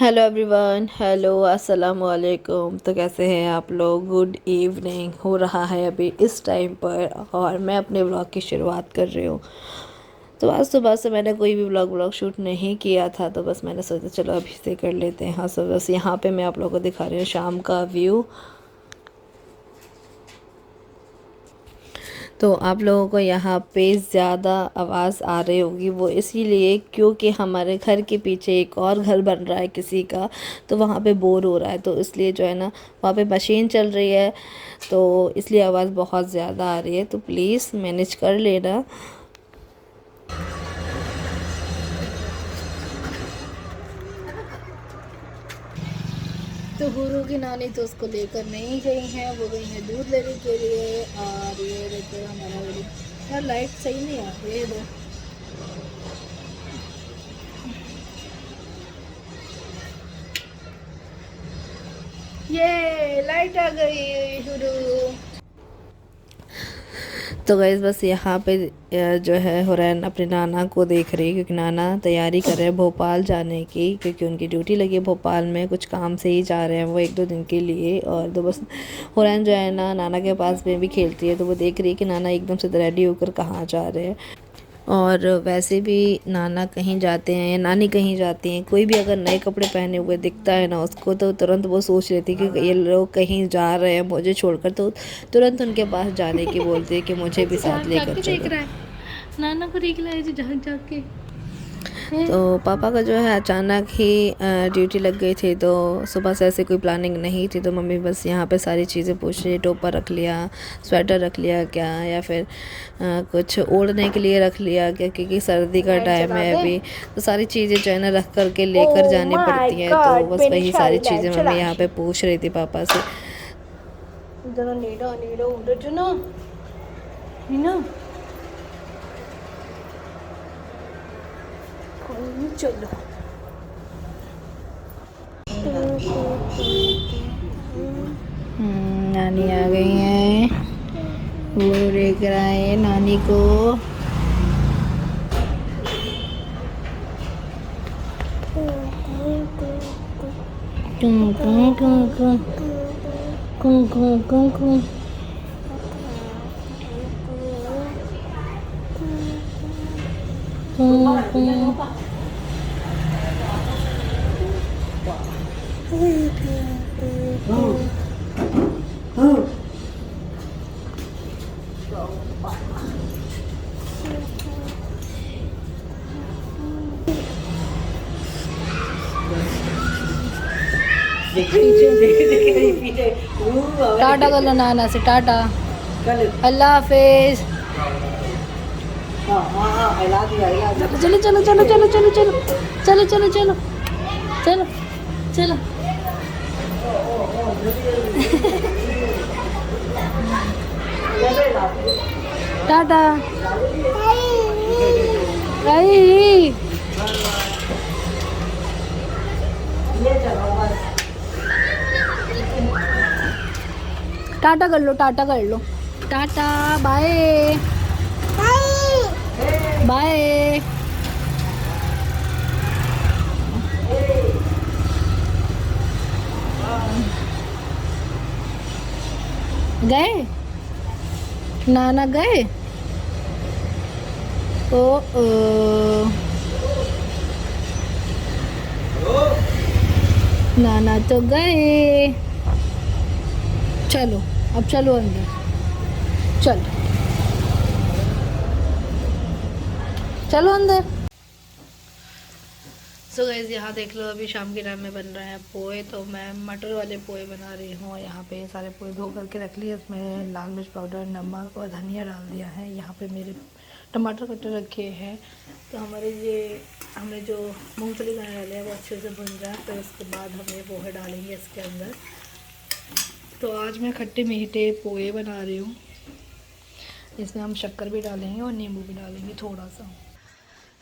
Hello everyone, hello अस्सलाम वालेकुम। तो कैसे हैं आप लोग? गुड इवनिंग हो रहा है अभी इस टाइम पर और मैं अपने व्लॉग की शुरुआत कर रही हूँ। तो आज सुबह से मैंने कोई भी व्लॉग शूट नहीं किया था, तो बस मैंने सोचा चलो अभी से कर लेते हैं। हाँ, सो बस यहाँ पे मैं आप लोगों को दिखा रही हूँ शाम का व्यू। तो आप लोगों को यहाँ पे ज़्यादा आवाज़ आ रही होगी, वो इसीलिए क्योंकि हमारे घर के पीछे एक और घर बन रहा है किसी का, तो वहाँ पे बोर हो रहा है, तो इसलिए जो है ना वहाँ पे मशीन चल रही है, तो इसलिए आवाज़ बहुत ज़्यादा आ रही है, तो प्लीज़ मैनेज कर लेना। तो गुरु की नानी तो उसको लेकर नहीं गई हैं, वो गई हैं दूध लेने के लिए। और ये देखो हमारा यार लाइट सही नहीं आ रही है इधर। ये लाइट आ गई शुरू। तो गाइस बस यहाँ पे जो है हुरैन अपने नाना को देख रही है, क्योंकि नाना तैयारी कर रहे हैं भोपाल जाने की, क्योंकि उनकी ड्यूटी लगी है भोपाल में, कुछ काम से ही जा रहे हैं वो 1-2 दिन के लिए। और तो बस हुरैन जो है ना नाना के पास में भी खेलती है, तो वो देख रही है कि नाना एकदम से रेडी होकर कहाँ जा रहे हैं। और वैसे भी नाना कहीं जाते हैं या नानी कहीं जाती हैं, कोई भी अगर नए कपड़े पहने हुए दिखता है ना उसको, तो तुरंत वो सोच लेती है कि ये लोग कहीं जा रहे हैं मुझे छोड़कर, तो तुरंत उनके पास जाने की बोलती है कि मुझे भी साथ लेकर चलो। नाना को देख रहा है झाँक झाँक के। तो पापा का जो है अचानक ही ड्यूटी लग गई थी, तो सुबह से ऐसे कोई प्लानिंग नहीं थी, तो मम्मी बस यहाँ पे सारी चीज़ें पूछ रही, टोपा रख लिया, स्वेटर रख लिया क्या, या फिर कुछ ओढ़ने के लिए रख लिया क्या, क्योंकि सर्दी का टाइम है अभी, तो सारी चीज़ें जो है ना रख कर के लेकर जानी पड़ती हैं, तो बस वही सारी चीज़ें मम्मी यहाँ पे पूछ रही थी पापा से। चलो नानी आ गई है, वो देख रहा है नानी को। कुं कुं कुं कुं कुं कुं कुं कुं। टाटा कर लो नाना से, टाटा, अल्लाह हाफिज। चलो चलो चलो चलो चलो चलो चलो चलो चलो चलो चलो। टाटा आई। टाटा कर लो, टाटा कर लो, टाटा बाय बाय। गए नाना गए। ओ नाना तो गए। चलो अब चलो अंदर, चलो चलो अंदर। सो गाइस यहाँ देख लो अभी शाम के टाइम में बन रहा है पोहे, तो मैं मटर वाले पोहे बना रही हूँ। यहाँ पे सारे पोहे धो करके रख लिए, उसमें लाल मिर्च पाउडर, नमक और धनिया डाल दिया है। यहाँ पे मेरे टमाटर कटे रखे हैं, तो हमने जो मूंगफली दाने डाले हैं वो अच्छे से भुन रहा है, फिर उसके बाद हम ये पोहे डालेंगे इसके अंदर। तो आज मैं खट्टे मीठे पोहे बना रही हूँ, इसमें हम शक्कर भी डालेंगे और नींबू भी डालेंगे थोड़ा सा।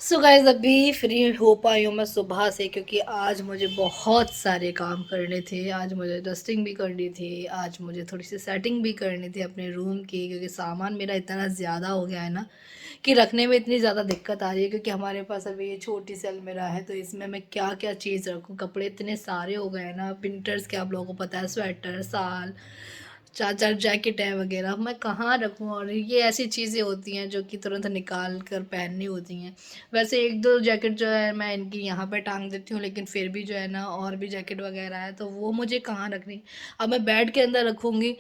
सो गाइस अभी फ्री हो पाई हूँ मैं सुबह से, क्योंकि आज मुझे बहुत सारे काम करने थे। आज मुझे डस्टिंग भी करनी थी, आज मुझे थोड़ी सी सेटिंग भी करनी थी अपने रूम की, क्योंकि सामान मेरा इतना ज़्यादा हो गया है ना कि रखने में इतनी ज़्यादा दिक्कत आ रही है। क्योंकि हमारे पास अभी ये छोटी सी अलमीरा है, तो इसमें मैं क्या क्या चीज़ रखूँ। कपड़े इतने सारे हो गए हैं ना, विंटर्स के, आप लोगों को पता है, स्वेटर, साल, चार चार जैकेट है वगैरह, मैं कहाँ रखूँ। और ये ऐसी चीज़ें होती हैं जो कि तुरंत निकाल कर पहननी होती हैं। वैसे एक दो जैकेट जो है मैं इनकी यहाँ पे टांग देती हूँ, लेकिन फिर भी जो है ना और भी जैकेट वगैरह है, तो वो मुझे कहाँ रखनी। अब मैं बेड के अंदर रखूँगी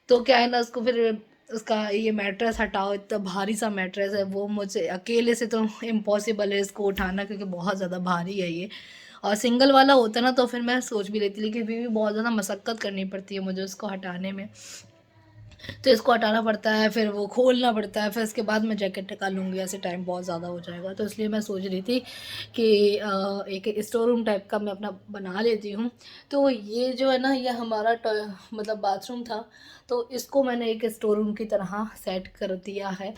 तो क्या है ना, उसको फिर उसका ये मैट्रेस हटाओ, इतना भारी सा मैट्रेस है, वो मुझे अकेले से तो इम्पॉसिबल है इसको उठाना, क्योंकि बहुत ज़्यादा भारी है ये। और सिंगल वाला होता ना तो फिर मैं सोच भी लेती, लेकिन फिर भी बहुत ज़्यादा मशक्क़त करनी पड़ती है मुझे उसको हटाने में। तो इसको हटाना पड़ता है, फिर वो खोलना पड़ता है, फिर उसके बाद मैं जैकेट निकालूँगी, ऐसे टाइम बहुत ज़्यादा हो जाएगा। तो इसलिए मैं सोच रही थी कि एक स्टोर रूम टाइप का मैं अपना बना लेती हूँ। तो ये जो है ना, ये हमारा मतलब बाथरूम था, तो इसको मैंने एक स्टोर रूम की तरह सेट कर दिया है,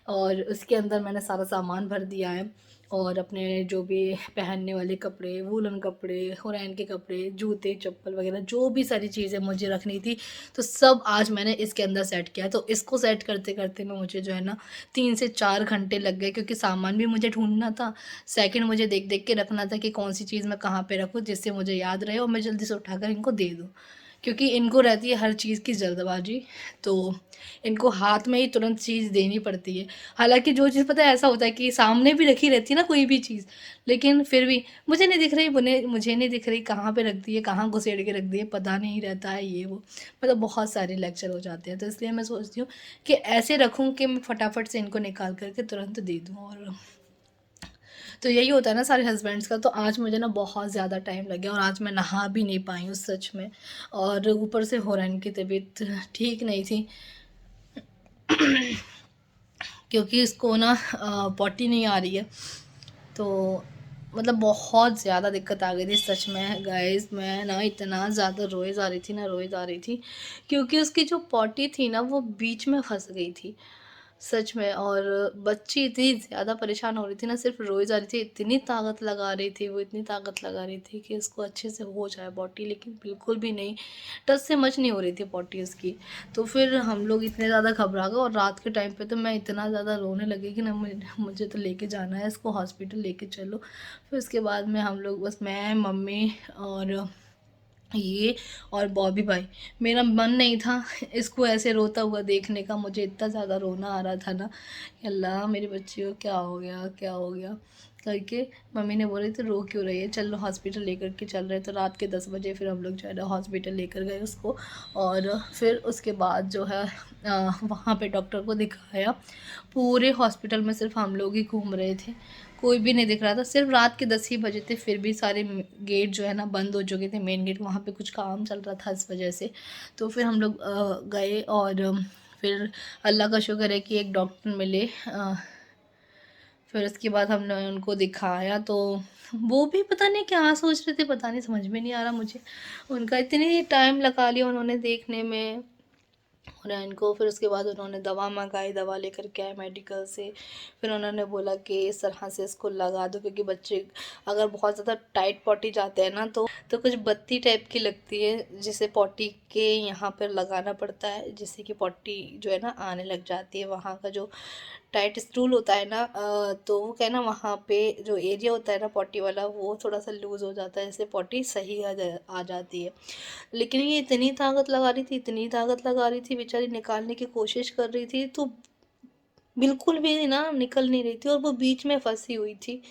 और उसके अंदर मैंने सारा सामान भर दिया है। और अपने जो भी पहनने वाले कपड़े, वूलन कपड़े, हुरैन के कपड़े, जूते, चप्पल वगैरह जो भी सारी चीज़ें मुझे रखनी थी, तो सब आज मैंने इसके अंदर सेट किया। तो इसको सेट करते-करते में मुझे जो है ना 3 से 4 घंटे लग गए, क्योंकि सामान भी मुझे ढूँढना था, सेकंड मुझे देख-देख के रखना था कि कौन-सी चीज़ मैं कहाँ पे रखूँ जिससे मुझे याद रहे और मैं जल्दी से उठाकर इनको दे दूँ। क्योंकि इनको रहती है हर चीज़ की जल्दबाज़ी, तो इनको हाथ में ही तुरंत चीज़ देनी पड़ती है। हालाँकि जो चीज़ पता है, ऐसा होता है कि सामने भी रखी रहती है ना कोई भी चीज़, लेकिन फिर भी मुझे नहीं दिख रही, मुझे नहीं दिख रही, कहाँ पे रख दी है, कहाँ घुसेड़ के रख दी है, पता नहीं रहता है ये वो। मतलब बहुत सारे लेक्चर हो जाते हैं, तो इसलिए मैं सोचती हूँ कि ऐसे रखूँ कि मैं फटाफट से इनको निकाल कर के तुरंत दे दूँ। और तो यही होता है ना सारे हस्बैंड्स का। तो आज मुझे ना बहुत ज़्यादा टाइम लग गया, और आज मैं नहा भी नहीं पाई हूँ सच में। और ऊपर से हुरैन की तबीयत ठीक नहीं थी, क्योंकि इसको ना पॉटी नहीं आ रही है, तो मतलब बहुत ज़्यादा दिक्कत आ गई थी सच में गाइस। मैं ना इतना ज़्यादा रोए जा रही थी ना, रोए जा रही थी, क्योंकि उसकी जो पॉटी थी ना वो बीच में फंस गई थी सच में। और बच्ची इतनी ज़्यादा परेशान हो रही थी ना, सिर्फ रोई जा रही थी, इतनी ताकत लगा रही थी वो, इतनी ताकत लगा रही थी कि उसको अच्छे से हो जाए पॉटी, लेकिन बिल्कुल भी नहीं, टच से मच नहीं हो रही थी पॉटी उसकी। तो फिर हम लोग इतने ज़्यादा घबरा गए, और रात के टाइम पे तो मैं इतना ज़्यादा रोने लगी कि ना मुझे तो लेके जाना है इसको हॉस्पिटल, लेके चलो। फिर उसके बाद में हम लोग, बस मैं, मम्मी और ये और बॉबी भाई, मेरा मन नहीं था इसको ऐसे रोता हुआ देखने का। मुझे इतना ज़्यादा रोना आ रहा था ना कि अल्लाह मेरी बच्ची को क्या हो गया, क्या हो गया करके। मम्मी ने बोली तो रो क्यों रही है, चलो हॉस्पिटल लेकर के चल रहे। तो रात के 10 बजे फिर हम लोग जो है ना हॉस्पिटल लेकर गए उसको। और फिर उसके बाद जो है वहाँ पे डॉक्टर को दिखाया। पूरे हॉस्पिटल में सिर्फ हम लोग ही घूम रहे थे, कोई भी नहीं दिख रहा था। सिर्फ रात के 10 ही बजे थे, फिर भी सारे गेट जो है ना बंद हो चुके थे, मेन गेट, वहाँ पे कुछ काम चल रहा था इस वजह से। तो फिर हम लोग गए, और फिर अल्लाह का शुक्र है कि एक डॉक्टर मिले। फिर उसके बाद हमने उनको दिखाया, तो वो भी पता नहीं क्या सोच रहे थे, पता नहीं, समझ में नहीं आ रहा मुझे। उनका इतनी टाइम लगा लिया उन्होंने देखने में और इनको। फिर उसके बाद उन्होंने दवा मंगाई, दवा लेकर के आए मेडिकल से। फिर उन्होंने बोला कि इस तरह से इसको लगा दो, क्योंकि बच्चे अगर बहुत ज़्यादा टाइट पॉटी जाते हैं ना, तो कुछ बत्ती टाइप की लगती है, जिसे पॉटी के यहाँ पर लगाना पड़ता है, जिससे कि पॉटी जो है ना आने लग जाती है। वहाँ का जो टाइट स्टूल होता है ना, तो वो क्या है ना, वहाँ पे जो एरिया होता है ना पॉटी वाला, वो थोड़ा सा लूज़ हो जाता है, इससे पॉटी सही आ जाती है। लेकिन ये इतनी ताकत लगा रही थी, इतनी ताकत लगा रही थी, बेचारी निकालने की कोशिश कर रही थी, तो बिल्कुल भी ना निकल नहीं रही थी, और वो बीच में फंसी हुई थी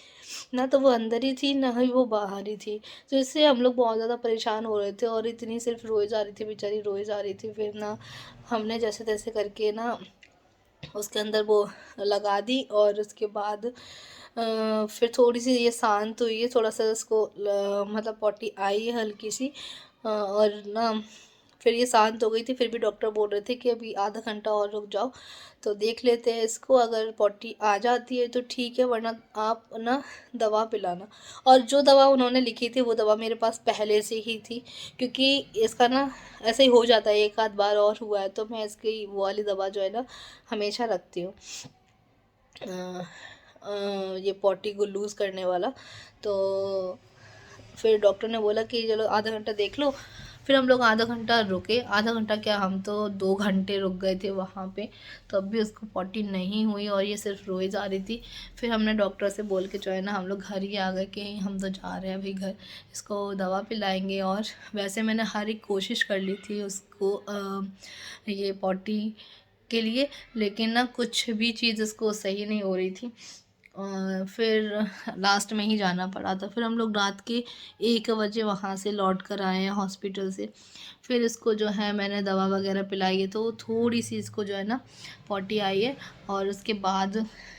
ना, तो वो अंदर ही थी ना ही वो बाहर ही थी। तो इससे हम लोग बहुत ज़्यादा परेशान हो रहे थे, और इतनी सिर्फ रोए जा रही थी बेचारी, रोए जा रही थी। फिर ना हमने जैसे तैसे करके ना उसके अंदर वो लगा दी, और उसके बाद फिर थोड़ी सी ये शांत हुई है, थोड़ा सा उसको मतलब पॉटी आई है हल्की सी, और ना फिर ये शांत हो गई थी। फिर भी डॉक्टर बोल रहे थे कि अभी आधा घंटा और रुक जाओ, तो देख लेते हैं इसको, अगर पॉटी आ जाती है तो ठीक है, वरना आप ना दवा पिलाना। और जो दवा उन्होंने लिखी थी वो दवा मेरे पास पहले से ही थी, क्योंकि इसका ना ऐसे ही हो जाता है, एक आध बार और हुआ है, तो मैं इसकी वो वाली दवा जो है ना हमेशा रखती हूँ। ये पॉटी को लूज़ करने वाला। तो फिर डॉक्टर ने बोला कि चलो आधा घंटा देख लो। फिर हम लोग आधा घंटा रुके, आधा घंटा क्या, हम तो 2 घंटे रुक गए थे वहाँ पे, तब भी उसको पॉटी नहीं हुई और ये सिर्फ रोए जा रही थी। फिर हमने डॉक्टर से बोल के जो है ना हम लोग घर ही आ गए कि हम तो जा रहे हैं अभी घर, इसको दवा पिलाएंगे। और वैसे मैंने हर एक कोशिश कर ली थी उसको ये पॉटी के लिए, लेकिन ना कुछ भी चीज़ उसको सही नहीं हो रही थी। फिर लास्ट में ही जाना पड़ा था। फिर हम लोग रात के 1 बजे वहाँ से लौट कर आए हैं हॉस्पिटल से। फिर इसको जो है मैंने दवा वगैरह पिलाई है, तो थोड़ी सी इसको जो है ना पॉटी आई है, और उसके बाद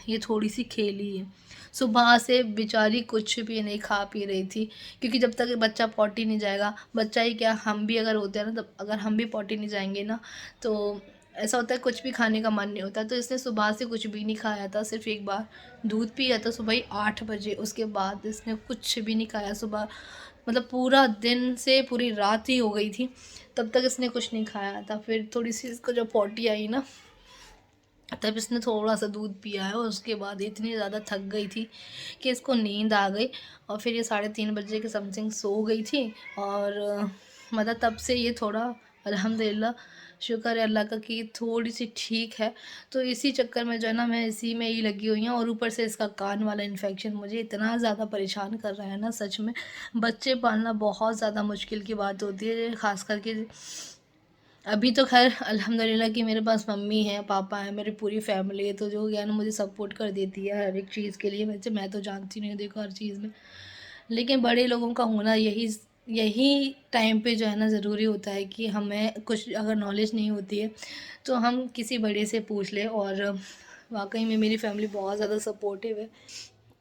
ये थोड़ी सी खेली है। सुबह से बेचारी कुछ भी नहीं खा पी रही थी, क्योंकि जब तक बच्चा पॉटी नहीं जाएगा, बच्चा ही क्या हम भी अगर होते हैं ना, तब अगर हम भी पॉटी नहीं जाएंगे ना, तो ऐसा होता है कुछ भी खाने का मन नहीं होता। तो इसने सुबह से कुछ भी नहीं खाया था, सिर्फ एक बार दूध पिया था सुबह ही 8 बजे, उसके बाद इसने कुछ भी नहीं खाया सुबह। मतलब पूरा दिन से पूरी रात ही हो गई थी, तब तक इसने कुछ नहीं खाया था। फिर थोड़ी सी इसको जब पॉटी आई ना, तब इसने थोड़ा सा दूध पिया है, और उसके बाद इतनी ज़्यादा थक गई थी कि इसको नींद आ गई। और फिर ये 3:30 बजे के समथिंग सो गई थी। और मतलब तब से ये थोड़ा अल्हम्दुलिल्लाह, शुक्र है अल्लाह का कि थोड़ी सी ठीक है। तो इसी चक्कर में जो है ना मैं इसी में ही लगी हुई हूँ, और ऊपर से इसका कान वाला इन्फेक्शन मुझे इतना ज़्यादा परेशान कर रहा है ना, सच में बच्चे पालना बहुत ज़्यादा मुश्किल की बात होती है। ख़ास करके अभी तो खैर अल्हम्दुलिल्लाह कि मेरे पास मम्मी है, पापा है, मेरी पूरी फैमिली है, तो जो है ना मुझे सपोर्ट कर देती है हर एक चीज़ के लिए। वैसे मैं तो जानती नहीं हूँ देखो हर चीज़ में, लेकिन बड़े लोगों का होना यही यही टाइम पे जो है ना ज़रूरी होता है कि हमें कुछ अगर नॉलेज नहीं होती है तो हम किसी बड़े से पूछ लें। और वाकई में मेरी फैमिली बहुत ज़्यादा सपोर्टिव है।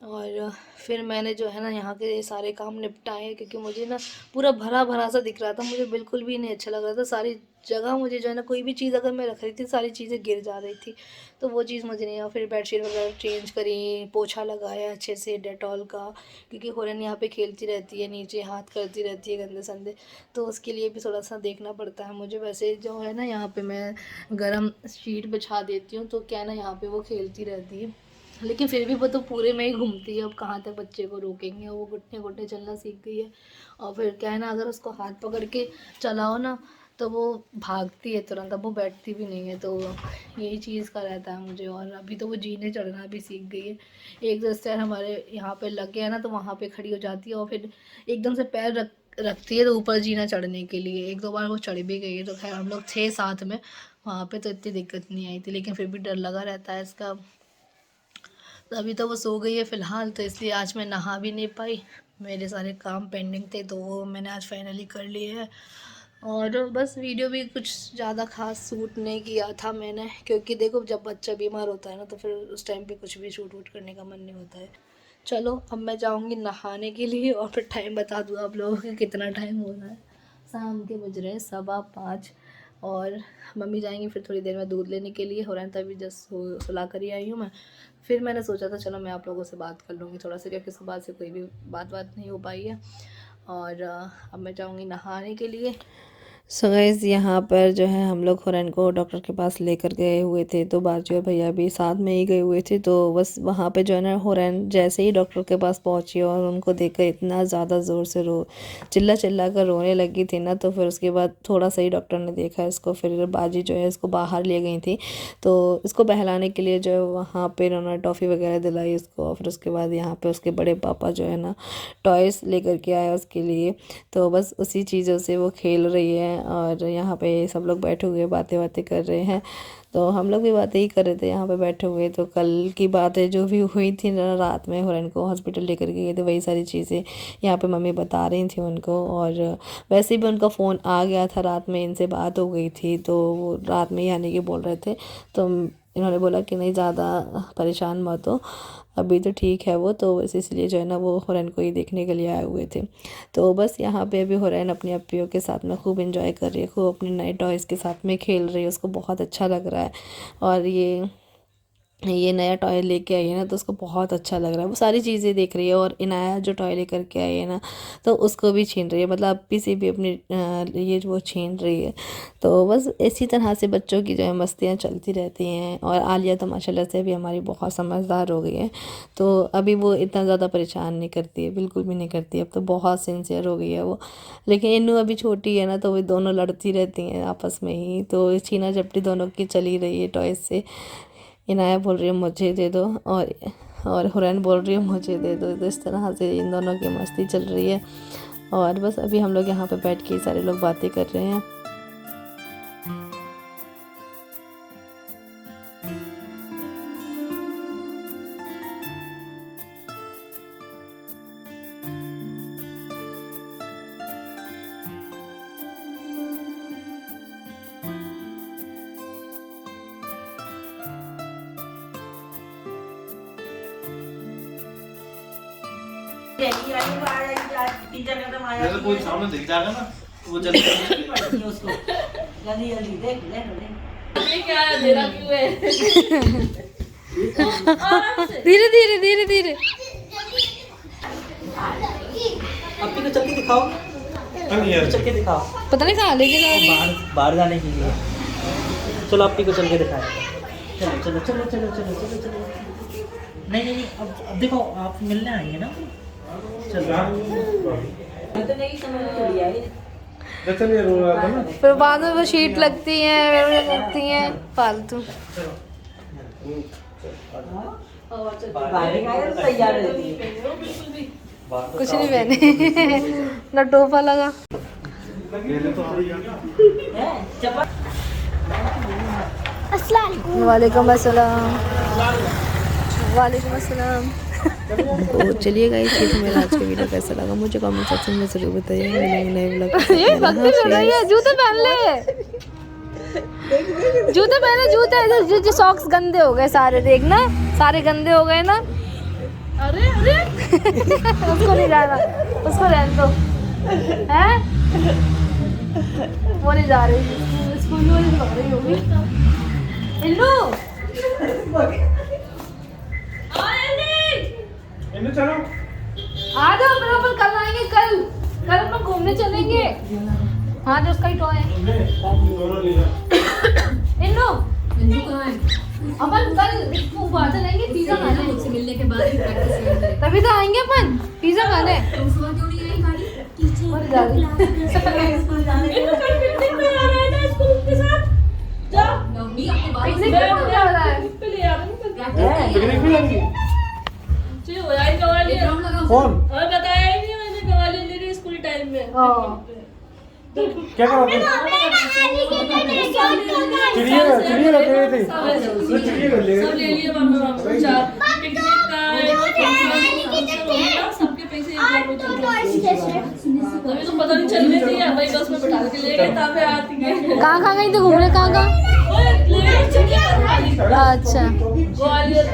और फिर मैंने जो है ना यहाँ के सारे काम निपटाए, क्योंकि मुझे ना पूरा भरा भरा सा दिख रहा था, मुझे बिल्कुल भी नहीं अच्छा लग रहा था। सारी जगह मुझे जो है ना कोई भी चीज़ अगर मैं रख रही थी, सारी चीज़ें गिर जा रही थी, तो वो चीज़ मुझे नहीं। और फिर बेडशीट वगैरह चेंज करी, पोछा लगाया अच्छे से डेटॉल का, क्योंकि हुरैन यहाँ पे खेलती रहती है, नीचे हाथ करती रहती है गंदे संदे, तो उसके लिए भी थोड़ा सा देखना पड़ता है मुझे। वैसे जो है ना यहाँ पे मैं गर्म शीट बिछा देती हूँ, तो क्या है ना यहाँ पे वो खेलती रहती है, लेकिन फिर भी वो तो पूरे में ही घूमती है। अब कहाँ तक बच्चे को रोकेंगे, वो घुटने घुटने चलना सीख गई है। और फिर क्या है ना, अगर उसको हाथ पकड़ के चलाओ ना, तो वो भागती है तुरंत, अब वो बैठती भी नहीं है। तो यही चीज़ का रहता है मुझे। और अभी तो वो जीने चढ़ना भी सीख गई है। एक दो स्टेयर हमारे यहाँ पे लग गया ना, तो वहाँ पे खड़ी हो जाती है, और फिर एकदम से पैर रखती है, तो ऊपर जीना चढ़ने के लिए 1-2 बार वो चढ़ भी गई है। तो खैर हम लोग थे साथ में वहाँ पे, तो इतनी दिक्कत नहीं आई थी, लेकिन फिर भी डर लगा रहता है इसका। तो अभी तो वो सो गई है फ़िलहाल, तो इसलिए आज मैं नहा भी नहीं पाई। मेरे सारे काम पेंडिंग थे, तो वो मैंने आज फाइनली कर लिए हैं। और बस वीडियो भी कुछ ज़्यादा ख़ास शूट नहीं किया था मैंने, क्योंकि देखो जब बच्चा बीमार होता है ना, तो फिर उस टाइम पे कुछ भी शूट वूट करने का मन नहीं होता है। चलो अब मैं जाऊँगी नहाने के लिए, और फिर टाइम बता दूँ आप लोगों को कितना टाइम हो रहा है। शाम के बज रहे हैं 5:15, और मम्मी जाएंगी फिर थोड़ी देर में दूध लेने के लिए। हो रहा है तभी जस्ट सुला कर ही आई हूँ मैं। फिर मैंने सोचा था चलो मैं आप लोगों से बात कर लूँगी थोड़ा सा, क्योंकि सुबह से कोई भी बात नहीं हो पाई है। और अब मैं जाऊँगी नहाने के लिए। सो गाइस यहाँ पर जो है हम लोग हुरैन को डॉक्टर के पास लेकर गए हुए थे, तो बाजू और भैया भी साथ में ही गए हुए थे। तो बस वहाँ पे जो है ना हुरैन जैसे ही डॉक्टर के पास पहुँची और उनको देखकर इतना ज़्यादा ज़ोर से चिल्ला चिल्ला कर रोने लगी थी ना, तो फिर उसके बाद थोड़ा सा ही डॉक्टर ने देखा इसको। फिर बाजी जो है इसको बाहर ले गई थी, तो इसको बहलाने के लिए जो है वहाँ पर उन्होंने टॉफ़ी वगैरह दिलाई इसको। और फिर उसके बाद यहाँ पर उसके बड़े पापा जो है ना टॉयस लेकर के आए उसके लिए, तो बस उसी चीज़ों से वो खेल रही है। और यहाँ पे सब लोग बैठे हुए बातें कर रहे हैं, तो हम लोग भी बातें ही कर रहे थे यहाँ पे बैठे हुए। तो कल की बातें जो भी हुई थी ना, रात में हुरैन को हॉस्पिटल लेकर के गए थे, वही सारी चीज़ें यहाँ पे मम्मी बता रही थी उनको। और वैसे भी उनका फ़ोन आ गया था रात में, इनसे बात हो गई थी, तो वो रात में ही आने की बोल रहे थे। तो इन्होंने बोला कि नहीं ज़्यादा परेशान मत हो, अभी तो ठीक है वो। तो बस इसलिए जो है ना वो हुरैन को ही देखने के लिए आए हुए थे। तो बस यहाँ पे अभी हुरैन अपनी अप्पियों के साथ में खूब एंजॉय कर रही है, खूब अपने नए टॉयज़ के साथ में खेल रही है, उसको बहुत अच्छा लग रहा है। और ये ये नया टॉय लेके आई है ना, तो उसको बहुत अच्छा लग रहा है, वो सारी चीज़ें देख रही है। और इनाया जो टॉय लेकर के आई है ना, तो उसको भी छीन रही है, मतलब अप्पी से भी अपनी ये जो वो छीन रही है। तो बस इसी तरह से बच्चों की जो है मस्तियाँ चलती रहती हैं। और आलिया तो माशाल्लाह से अभी हमारी बहुत समझदार हो गई है, तो अभी वो इतना ज़्यादा परेशान नहीं करती है, बिल्कुल भी नहीं करती है, अब तो बहुत सिंसियर हो गई है वो। लेकिन इन्नू अभी छोटी है ना, तो वो दोनों लड़ती रहती हैं आपस में ही, तो छीना झपटी दोनों की चली रही है टॉयज से। इनाया बोल रही है मुझे दे दो, और हुरैन बोल रही है मुझे दे दो। तो इस तरह से इन दोनों की मस्ती चल रही है। और बस अभी हम लोग यहाँ पे बैठ के सारे लोग बातें कर रहे हैं। कोई सामने दिख जाएगा ना, वो जल्दी उसको जल्दी जल्दी देख ले ये क्या दे रहा क्यों है? धीरे धीरे धीरे धीरे। अप्पी को चल के दिखाओ, चल के दिखाओ। पता नहीं कहाँ लेके जा रही है। बाहर जाने के लिए चलो, अप्पी को चल के दिखाओ। चलो चलो चलो चलो चलो चलो चलो। नहीं नहीं नहीं, अब देखो आप मिलने आएंगे ना, चलो। तो नहीं समझ में आई। फिर बाद में वो शीट लगती हैं फालतू। तैयार रहती है, कुछ नहीं पहने ना टोपा लगा। वालेकुम अस्सलाम। वालेकुम अस्सलाम। तो चलिए गाइस, ये तो मेरा आज का वीडियो कैसा लगा मुझे कमेंट सेक्शन में जरूर बताइए। मिलेंगे नए व्लॉग के साथ। ये भक्ति हो रही है, जूते पहन ले, जूते पहने, जूते जो सॉक्स गंदे हो गए सारे, देखना सारे गंदे हो गए ना। अरे अरे उसको नहीं जाना, उसको रहने दो, हैं वो नहीं जा रही स्कूल में, नहीं जा रही होगी। इल्लू चलो आ जाओ, फिर अपन कल आएंगे, कल अपन घूमने चलेंगे। हाँ जो उसका ही टॉय है। इल्लू कहाँ है? अपन कल वहाँ चलेंगे पिज्जा खाने, मुझसे मिलने के बाद ही प्रैक्टिस करेंगे, तभी तो आएंगे अपन पिज्जा खाने। तुम सुबह क्यों नहीं आई गाड़ी? मर जा रही स्कूल जाने के लिए पिकनिक पे आ रहा है ना, स्कूल के साथ जा मम्मी अपने बाइक पिकनिक पे कौन जा रहा है? पे ले आ रहा हूं। पिकनिक भी लगी जी हो यार, कवाली कौन और बताया ही नहीं मैंने, कवाली ले रही स्कूल टाइम में। क्या कर रहा था? चिड़िया रखे हुए थे, चिड़िया ले सब ले लिए मम्मी पापा, चार पिकनिक का सबके पैसे अभी तो पता नहीं चल रही थी, भाई बस में बैठा के ले गए, तब आती है। कहाँ गई थी घूमने? कहाँ अच्छा ग्वालियर